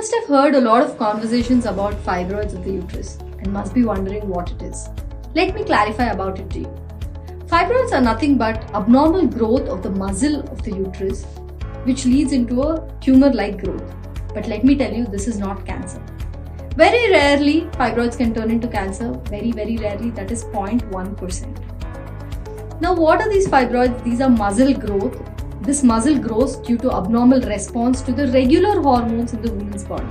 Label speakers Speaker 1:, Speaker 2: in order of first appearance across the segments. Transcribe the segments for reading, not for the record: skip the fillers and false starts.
Speaker 1: must have heard a lot of conversations about fibroids of the uterus and must be wondering what it is. Let me clarify about it to you. Fibroids are nothing but abnormal growth of the muscle of the uterus, which leads into a tumor-like growth. But let me tell you, this is not cancer. Very rarely, fibroids can turn into cancer. Very, very rarely, that is 0.1%. Now, what are these fibroids? These are muscle growth. This muscle grows due to abnormal response to the regular hormones in the woman's body.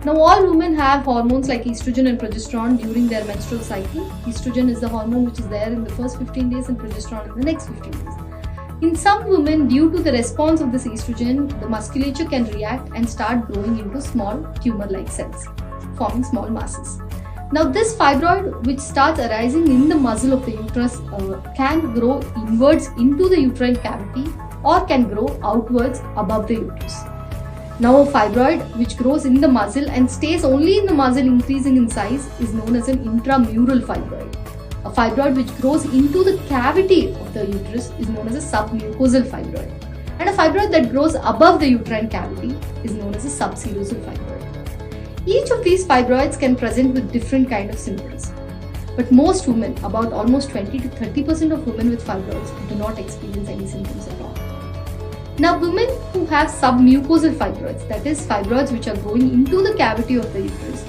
Speaker 1: Now, all women have hormones like estrogen and progesterone during their menstrual cycle. Estrogen is the hormone which is there in the first 15 days and progesterone in the next 15 days. In some women, due to the response of this estrogen, the musculature can react and start growing into small tumor-like cells, forming small masses. Now, this fibroid, which starts arising in the muscle of the uterus, can grow inwards into the uterine cavity or can grow outwards above the uterus. Now, a fibroid which grows in the muscle and stays only in the muscle, increasing in size, is known as an intramural fibroid. A fibroid which grows into the cavity of the uterus is known as a submucosal fibroid. And a fibroid that grows above the uterine cavity is known as a subserosal fibroid. Each of these fibroids can present with different kind of symptoms. But most women, about almost 20 to 30% of women with fibroids, do not experience any symptoms at all. Now, women who have submucosal fibroids, that is fibroids which are growing into the cavity of the uterus,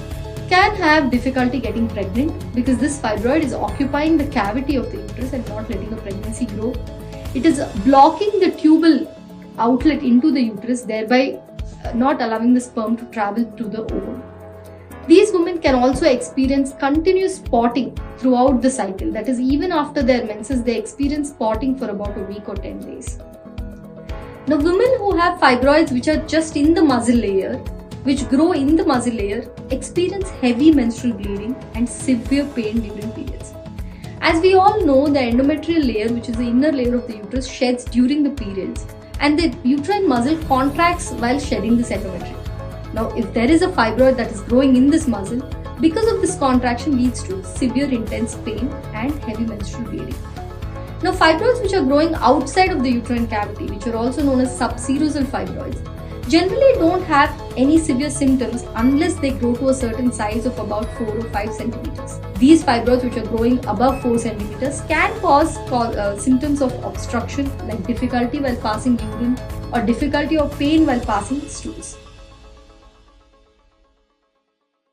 Speaker 1: can have difficulty getting pregnant because this fibroid is occupying the cavity of the uterus and not letting a pregnancy grow. It is blocking the tubal outlet into the uterus, thereby not allowing the sperm to travel to the ovum. These women can also experience continuous spotting throughout the cycle. That is, even after their menses, they experience spotting for about a week or 10 days. Now, women who have fibroids which are just in the muscle layer, which grow in the muscle layer, experience heavy menstrual bleeding and severe pain during periods. As we all know, the endometrial layer, which is the inner layer of the uterus, sheds during the periods, and the uterine muscle contracts while shedding this endometrium. Now, if there is a fibroid that is growing in this muscle, because of this contraction leads to severe intense pain and heavy menstrual bleeding. Now, fibroids which are growing outside of the uterine cavity, which are also known as subserosal fibroids, generally don't have any severe symptoms unless they grow to a certain size of about 4 or 5 centimeters. These fibroids which are growing above 4 centimeters can cause symptoms of obstruction like difficulty while passing urine or difficulty or pain while passing stools.